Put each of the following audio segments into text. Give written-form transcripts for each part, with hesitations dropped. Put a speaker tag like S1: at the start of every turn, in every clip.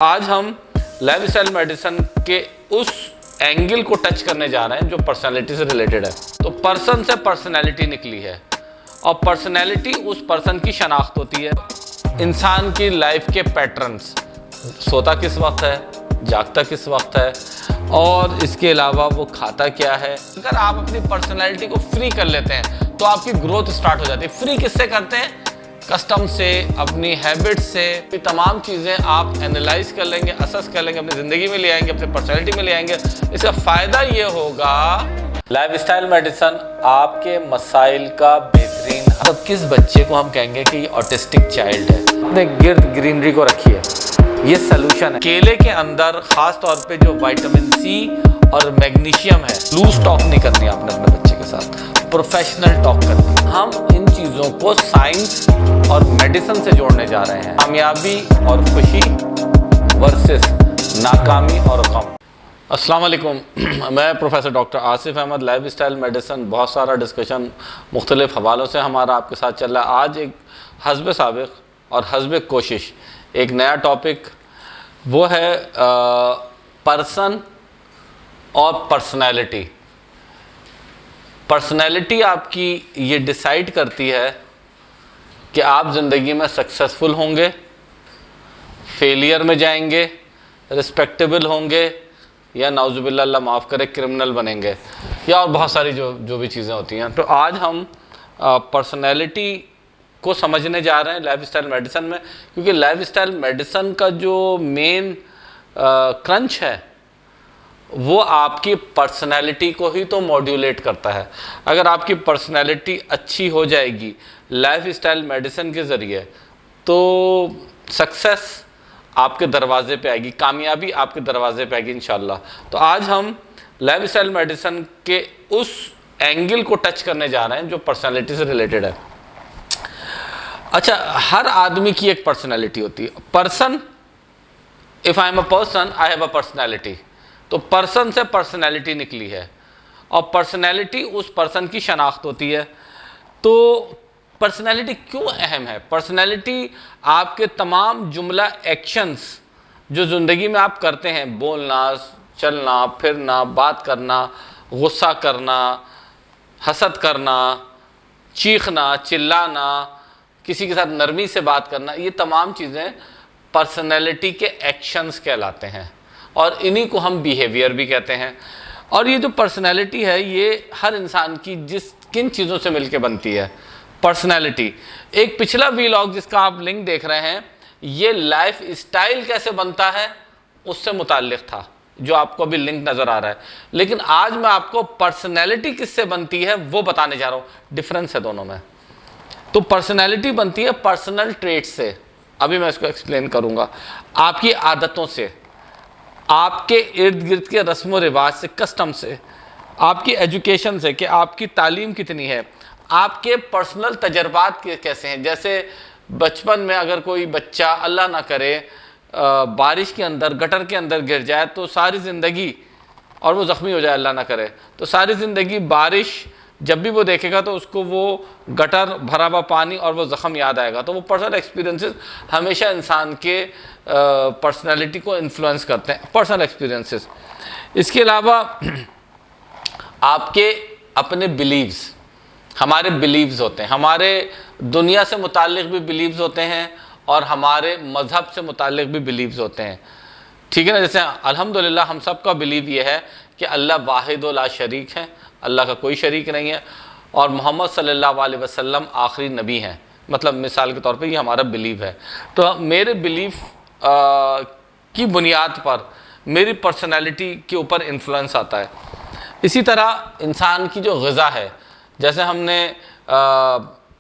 S1: आज हम lifestyle medicine के उस एंगल को टच करने जा रहे हैं जो पर्सनालिटी से रिलेटेड है। तो पर्सन से पर्सनालिटी निकली है और पर्सनालिटी उस पर्सन की शनाख्त होती है। इंसान की लाइफ के पैटर्न्स, सोता किस वक्त है, जागता किस वक्त है और इसके अलावा वो खाता क्या है। अगर आप अपनी पर्सनालिटी को फ्री कर लेते हैं तो आपकी ग्रोथ स्टार्ट हो जाती है। फ्री किससे करते हैं? कस्टम से, अपनी हैबिट से। ये तमाम चीज़ें आप एनालाइज कर लेंगे, असेस कर लेंगे, अपनी ज़िंदगी में ले आएंगे, अपनी पर्सनैलिटी में ले आएंगे। इसका फ़ायदा ये होगा लाइफस्टाइल मेडिसिन आपके मसाइल का बेहतरीन। अब किस बच्चे को हम कहेंगे कि ऑटिस्टिक चाइल्ड है, अपने गिर्द ग्रीनरी को रखिए, ये सलूशन है। केले के अंदर ख़ास तौर पे जो विटामिन सी और मैग्नीशियम है, लूज टॉक नहीं करनी आपने अपने बच्चे के साथ, प्रोफेशनल टॉक करनी। हम इन चीज़ों को साइंस और मेडिसिन से जोड़ने जा रहे हैं। कामयाबी और खुशी वर्सेस नाकामी और गम। अस्सलाम वालेकुम, मैं professor doctor Asif Ahmad. Lifestyle medicine बहुत सारा डिस्कशन मुख्तलिफ हवालों से हमारा आपके साथ चल रहा है। आज एक हस्ब साबिक़ और हस्ब कोशिश एक नया टॉपिक, वो है पर्सन और पर्सनैलिटी। पर्सनैलिटी आपकी ये डिसाइड करती है कि आप ज़िंदगी में सक्सेसफुल होंगे, फेलियर में जाएंगे, रिस्पेक्टेबल होंगे या नाउज़ुबिल्लाह, अल्लाह माफ़ करे, क्रिमिनल बनेंगे या और बहुत सारी जो भी चीज़ें होती हैं। तो आज हम पर्सनैलिटी को समझने जा रहे हैं लाइफस्टाइल मेडिसिन में, क्योंकि लाइफस्टाइल मेडिसिन का जो मेन क्रंच है वो आपकी पर्सनैलिटी को ही तो मॉड्यूलेट करता है। अगर आपकी पर्सनैलिटी अच्छी हो जाएगी लाइफस्टाइल मेडिसिन के ज़रिए तो सक्सेस आपके दरवाज़े पे आएगी, कामयाबी आपके दरवाज़े पे आएगी इंशाल्लाह। तो आज हम लाइफस्टाइल मेडिसिन के उस एंगल को टच करने जा रहे हैं जो पर्सनैलिटी से रिलेटेड है। अच्छा, हर आदमी की एक पर्सनैलिटी होती है। Person, if I am a person I have a personality. तो पर्सन से पर्सनैलिटी निकली है और पर्सनैलिटी उस पर्सन की शनाख्त होती है। तो पर्सनैलिटी क्यों अहम है? पर्सनैलिटी आपके तमाम जुमला एक्शंस जो ज़िंदगी में आप करते हैं, बोलना, चलना, फिरना, बात करना, गुस्सा करना, हसद करना, चीखना, चिल्लाना, किसी के साथ नरमी से बात करना, ये तमाम चीज़ें पर्सनैलिटी के एक्शंस कहलाते हैं और इन्हीं को हम बिहेवियर भी कहते हैं। और ये जो पर्सनैलिटी है ये हर इंसान की किन चीज़ों से मिलके बनती है पर्सनैलिटी। एक पिछला व्लॉग जिसका आप लिंक देख रहे हैं, ये लाइफ स्टाइल कैसे बनता है उससे मुताल्लिक़ था, जो आपको अभी लिंक नज़र आ रहा है। लेकिन आज मैं आपको पर्सनैलिटी किससे बनती है वो बताने जा रहा हूँ। डिफरेंस है दोनों में। तो पर्सनैलिटी बनती है पर्सनल ट्रेट से, अभी मैं इसको एक्सप्लेन करूँगा। आपकी आदतों से, आपके इर्द गिर्द के रस्म व रिवाज से, कस्टम से, आपकी एजुकेशन से कि आपकी तालीम कितनी है, आपके पर्सनल तजर्बात कैसे हैं। जैसे बचपन में अगर कोई बच्चा अल्लाह ना करे बारिश के अंदर, गटर के अंदर गिर जाए तो सारी ज़िंदगी, और वो ज़ख्मी हो जाए अल्लाह ना करे, तो सारी ज़िंदगी बारिश जब भी वो देखेगा तो उसको वो गटर, भरा हुआ पानी और वो ज़ख़म याद आएगा। तो वो पर्सनल एक्सपीरियंसेस हमेशा इंसान के पर्सनैलिटी को इन्फ्लुएंस करते हैं, पर्सनल एक्सपीरियंसेस। इसके अलावा आपके अपने बिलीव्स, हमारे बिलीव्स होते हैं, हमारे दुनिया से मुताल्लिक़ भी बिलीव्स होते हैं और हमारे मज़हब से मुताल्लिक़ भी बिलीव्स होते हैं। ठीक है ना? जैसे अल्हम्दुलिल्लाह हम सब का बिलीव ये है कि अल्लाह वाहिद व ला शरीक है, अल्लाह का कोई शरीक नहीं है और मोहम्मद सल्लल्लाहु अलैहि वसल्लम आखिरी नबी हैं। मतलब मिसाल के तौर पे ये हमारा बिलीव है। तो मेरे बिलीफ की बुनियाद पर मेरी पर्सनैलिटी के ऊपर इन्फ्लुएंस आता है। इसी तरह इंसान की जो ग़िज़ा है, जैसे हमने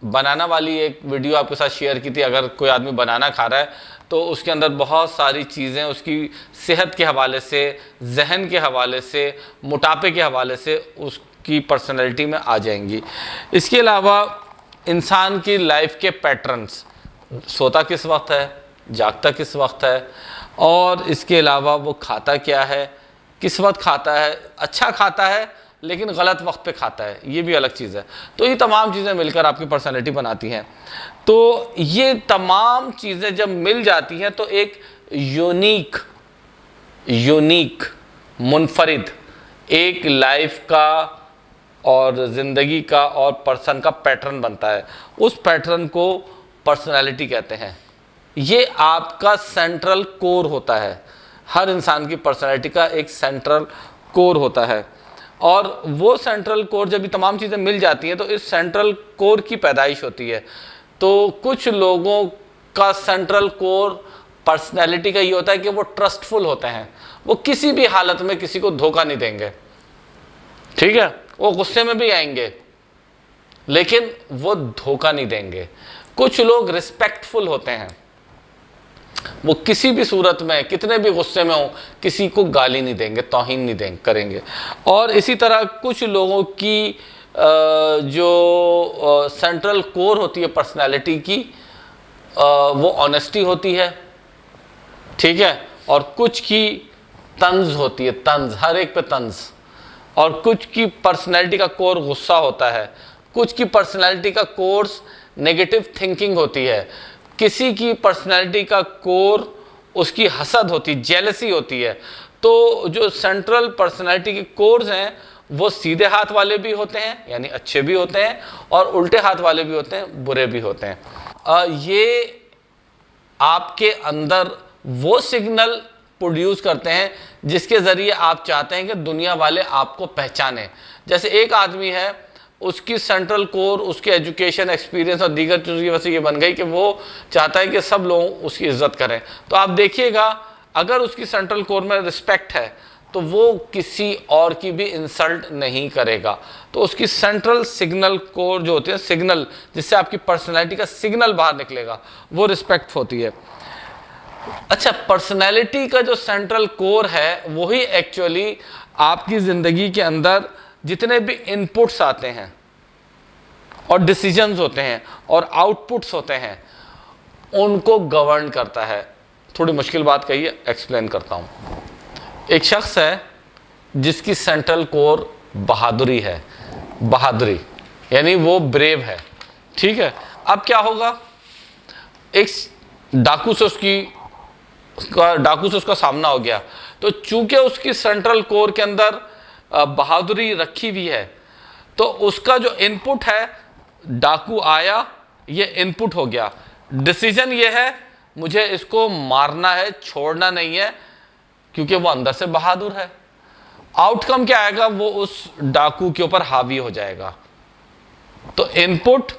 S1: बनाना वाली एक वीडियो आपके साथ शेयर की थी। अगर कोई आदमी बनाना खा रहा है तो उसके अंदर बहुत सारी चीज़ें उसकी सेहत के हवाले से, जहन के हवाले से, मोटापे के हवाले से उसकी पर्सनैलिटी में आ जाएंगी। इसके अलावा इंसान की लाइफ के पैटर्न्स, सोता किस वक्त है, जागता किस वक्त है और इसके अलावा वो खाता क्या है, किस वक्त खाता है, अच्छा खाता है लेकिन गलत वक्त पे खाता है, ये भी अलग चीज़ है। तो ये तमाम चीज़ें मिलकर आपकी पर्सनैलिटी बनाती हैं। तो ये तमाम चीज़ें जब मिल जाती हैं तो एक यूनिक मुनफरिद एक लाइफ का और ज़िंदगी का और पर्सन का पैटर्न बनता है। उस पैटर्न को पर्सनालिटी कहते हैं। ये आपका सेंट्रल कोर होता है। हर इंसान की पर्सनालिटी का एक सेंट्रल कोर होता है, और वो सेंट्रल कोर जब ये तमाम चीज़ें मिल जाती हैं तो इस सेंट्रल कोर की पैदाइश होती है। तो कुछ लोगों का सेंट्रल कोर पर्सनैलिटी का ये होता है कि वो ट्रस्टफुल होते हैं, वो किसी भी हालत में किसी को धोखा नहीं देंगे, ठीक है। वो गुस्से में भी आएंगे लेकिन वो धोखा नहीं देंगे। कुछ लोग रिस्पेक्टफुल होते हैं, वो किसी भी सूरत में कितने भी गुस्से में हो किसी को गाली नहीं देंगे, तौहीन नहीं देंगे करेंगे। और इसी तरह कुछ लोगों की जो सेंट्रल कोर होती है पर्सनालिटी की, वो ऑनेस्टी होती है, ठीक है। और कुछ की तंज होती है, तंज, हर एक पे तंज। और कुछ की पर्सनैलिटी का कोर गुस्सा होता है, कुछ की पर्सनैलिटी का कोर्स नेगेटिव थिंकिंग होती है, किसी की पर्सनैलिटी का कोर उसकी हसद होती है, जेलसी होती है। तो जो सेंट्रल पर्सनैलिटी के कोर्स हैं वो सीधे हाथ वाले भी होते हैं, यानी अच्छे भी होते हैं, और उल्टे हाथ वाले भी होते हैं, बुरे भी होते हैं। ये आपके अंदर वो सिग्नल प्रोड्यूस करते हैं जिसके ज़रिए आप चाहते हैं कि दुनिया वाले आपको पहचानें। जैसे एक आदमी है, उसकी सेंट्रल कोर उसके एजुकेशन, एक्सपीरियंस और दीगर चीज़ों की वजह से ये बन गई कि वो चाहता है कि सब लोग उसकी इज्जत करें। तो आप देखिएगा, अगर उसकी सेंट्रल कोर में रिस्पेक्ट है तो वो किसी और की भी इंसल्ट नहीं करेगा। तो उसकी सेंट्रल सिग्नल कोर जो होती है, सिग्नल जिससे आपकी पर्सनैलिटी का सिग्नल बाहर निकलेगा, वो रिस्पेक्ट होती है। अच्छा, पर्सनैलिटी का जो सेंट्रल कोर है वही एक्चुअली आपकी ज़िंदगी के अंदर जितने भी इनपुट्स आते हैं और डिसीजंस होते हैं और आउटपुट्स होते हैं उनको गवर्न करता है। थोड़ी मुश्किल बात कहिए, एक्सप्लेन करता हूँ। एक शख्स है जिसकी सेंट्रल कोर बहादुरी है, बहादुरी यानी वो ब्रेव है, ठीक है। अब क्या होगा, एक डाकू से उसका सामना हो गया, तो चूंकि उसकी सेंट्रल कोर के अंदर बहादुरी रखी हुई है, तो उसका जो इनपुट है, डाकू आया, ये इनपुट हो गया। डिसीजन ये है मुझे इसको मारना है, छोड़ना नहीं है, क्योंकि वो अंदर से बहादुर है। आउटकम क्या आएगा, वो उस डाकू के ऊपर हावी हो जाएगा। तो इनपुट,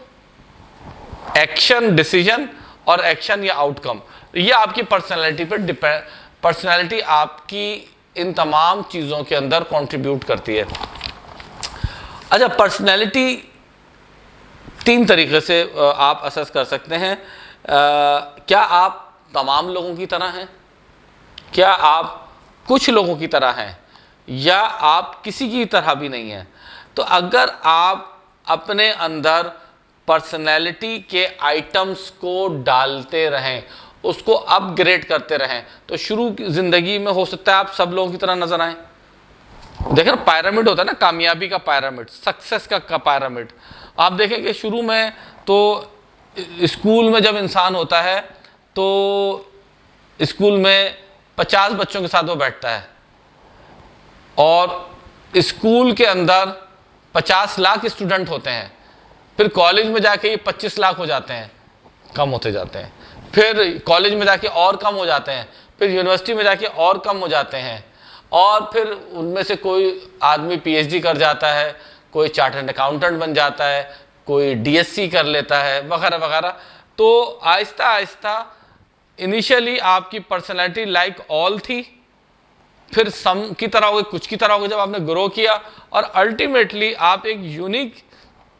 S1: एक्शन, डिसीजन, और एक्शन या आउटकम, ये आपकी पर्सनैलिटी पर डिपेंड, पर्सनैलिटी आपकी इन तमाम चीज़ों के अंदर कंट्रीब्यूट करती है। अच्छा, पर्सनैलिटी तीन तरीके से आप असेस कर सकते हैं। क्या आप तमाम लोगों की तरह हैं, क्या आप कुछ लोगों की तरह हैं, या आप किसी की तरह भी नहीं हैं। तो अगर आप अपने अंदर पर्सनैलिटी के आइटम्स को डालते रहें, उसको अपग्रेड करते रहें, तो शुरू की ज़िंदगी में हो सकता है आप सब लोगों की तरह नजर आएं। देखिए, पैरामिड होता है ना, कामयाबी का पैरामिड, सक्सेस का पैरामिड। आप देखें कि शुरू में तो स्कूल में जब इंसान होता है तो स्कूल में 50 बच्चों के साथ वो बैठता है, और स्कूल के अंदर 50 लाख स्टूडेंट होते हैं। फिर कॉलेज में जाके ये 25 लाख हो जाते हैं, कम होते जाते हैं। फिर कॉलेज में जाके और कम हो जाते हैं, फिर यूनिवर्सिटी में जाके और कम हो जाते हैं, और फिर उनमें से कोई आदमी पीएचडी कर जाता है, कोई चार्टर्ड अकाउंटेंट बन जाता है, कोई डीएससी कर लेता है, वगैरह वगैरह। तो आहिस्ता आहिस्ता इनिशियली आपकी पर्सनैलिटी लाइक ऑल थी, फिर सम की तरह हो गई, कुछ की तरह हो गई जब आपने ग्रो किया, और अल्टीमेटली आप एक यूनिक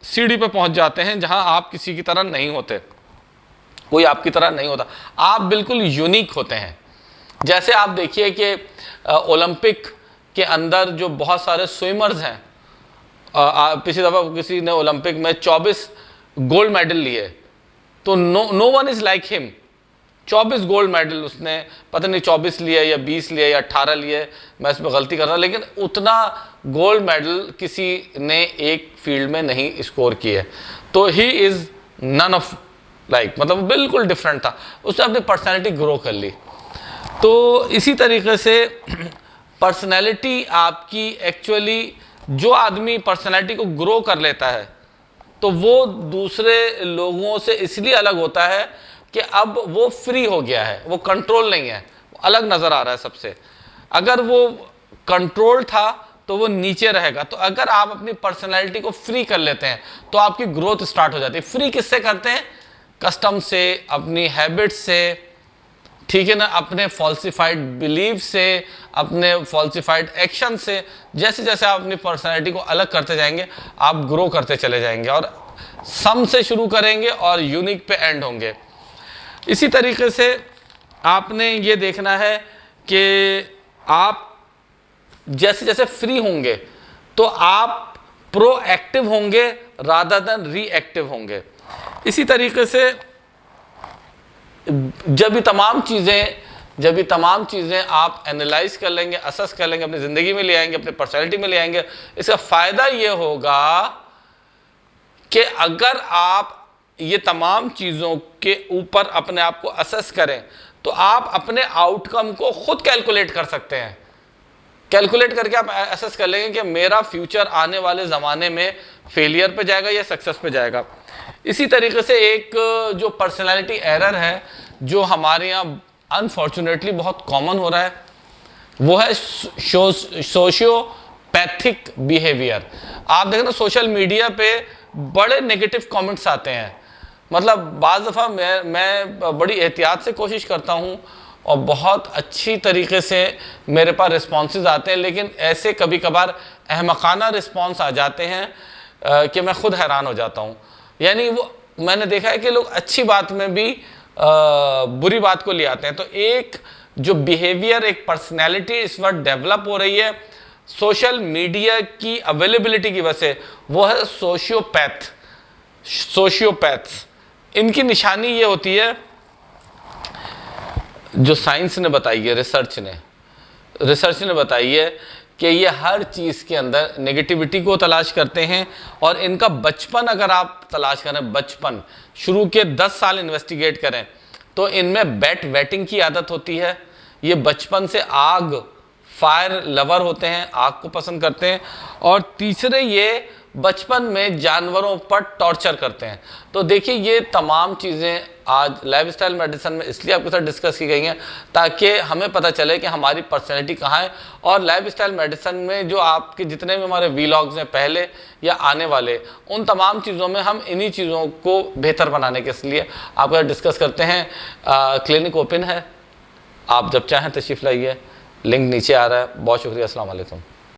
S1: सीढ़ी पे पहुंच जाते हैं जहां आप किसी की तरह नहीं होते, कोई आपकी तरह नहीं होता, आप बिल्कुल यूनिक होते हैं। जैसे आप देखिए कि ओलंपिक के अंदर जो बहुत सारे स्विमर्स हैं, पिछली दफ़ा किसी ने ओलंपिक में 24 गोल्ड मेडल लिए, तो no one is like him. 24 gold medal उसने, पता नहीं 24 लिए या 20 लिए या 18 लिए, मैं इसमें गलती कर रहा हूँ, लेकिन उतना गोल्ड मेडल किसी ने एक फील्ड में नहीं स्कोर किए। तो he is none of like, मतलब बिल्कुल डिफरेंट था, उसने अपनी पर्सनैलिटी ग्रो कर ली। तो इसी तरीके से पर्सनैलिटी आपकी एक्चुअली, जो आदमी पर्सनैलिटी को ग्रो कर लेता है तो वो दूसरे लोगों से इसलिए अलग होता है कि अब वो फ्री हो गया है, वो कंट्रोल नहीं है, वो अलग नज़र आ रहा है सबसे। अगर वो कंट्रोल था तो वो नीचे रहेगा। तो अगर आप अपनी पर्सनैलिटी को फ्री कर लेते हैं तो आपकी ग्रोथ स्टार्ट हो जाती है। फ्री किससे करते हैं? कस्टम से, अपनी हैबिट से, ठीक है ना, अपने फॉल्सिफाइड बिलीव से, अपने फॉल्सिफाइड एक्शन से। जैसे जैसे आप अपनी पर्सनैलिटी को अलग करते जाएंगे आप ग्रो करते चले जाएंगे और सम से शुरू करेंगे और यूनिक पे एंड होंगे। इसी तरीके से आपने ये देखना है कि आप जैसे जैसे फ्री होंगे तो आप प्रोएक्टिव होंगे रादर देन रिएक्टिव होंगे। इसी तरीके से जब ये तमाम चीज़ें आप एनालाइज कर लेंगे, असेस कर लेंगे, अपनी ज़िंदगी में ले आएंगे, अपने पर्सनैलिटी में ले आएंगे, इसका फ़ायदा ये होगा कि अगर आप ये तमाम चीज़ों के ऊपर अपने आप को असेस करें तो आप अपने आउटकम को खुद कैलकुलेट कर सकते हैं। कैलकुलेट करके आप असेस कर लेंगे कि मेरा फ्यूचर आने वाले ज़माने में फेलियर पे जाएगा या सक्सेस पे जाएगा। इसी तरीके से एक जो पर्सनालिटी एरर है जो हमारे यहाँ अनफॉर्चुनेटली बहुत कॉमन हो रहा है वो है सोशियोपैथिक बिहेवियर। आप देखें ना सोशल मीडिया पे बड़े नेगेटिव कमेंट्स आते हैं। मतलब बाज़ दफ़ा मैं बड़ी एहतियात से कोशिश करता हूँ और बहुत अच्छी तरीके से मेरे पास रिस्पॉन्सेज आते हैं, लेकिन ऐसे कभी कभार अहमकाना रिस्पॉन्स आ जाते हैं कि मैं खुद हैरान हो जाता हूँ। यानी वो मैंने देखा है कि लोग अच्छी बात में भी बुरी बात को ले आते हैं। तो एक जो बिहेवियर, एक पर्सनैलिटी इस वक्त डेवलप हो रही है सोशल मीडिया की अवेलेबिलिटी की वजह से, वो है सोशियोपैथ्स। इनकी निशानी ये होती है जो साइंस ने बताई है, रिसर्च ने बताई है कि ये हर चीज़ के अंदर नेगेटिविटी को तलाश करते हैं। और इनका बचपन अगर आप तलाश करें, बचपन शुरू के 10 साल इन्वेस्टिगेट करें तो इनमें वेटिंग की आदत होती है। ये बचपन से फायर लवर होते हैं, आग को पसंद करते हैं। और तीसरे ये बचपन में जानवरों पर टॉर्चर करते हैं। तो देखिए ये तमाम चीज़ें आज लाइफस्टाइल मेडिसिन में इसलिए आपके साथ डिस्कस की गई हैं ताकि हमें पता चले कि हमारी पर्सनैलिटी कहाँ है। और लाइफस्टाइल मेडिसिन में जो आपके जितने भी हमारे वीलॉग्स हैं पहले या आने वाले, उन तमाम चीज़ों में हम इन्हीं चीज़ों को बेहतर बनाने के लिए आपके साथ डिस्कस करते हैं। क्लिनिक ओपन है, आप जब चाहें तशरीफ़ लाइए, लिंक नीचे आ रहा है। बहुत शुक्रिया, अस्सलाम वालेकुम।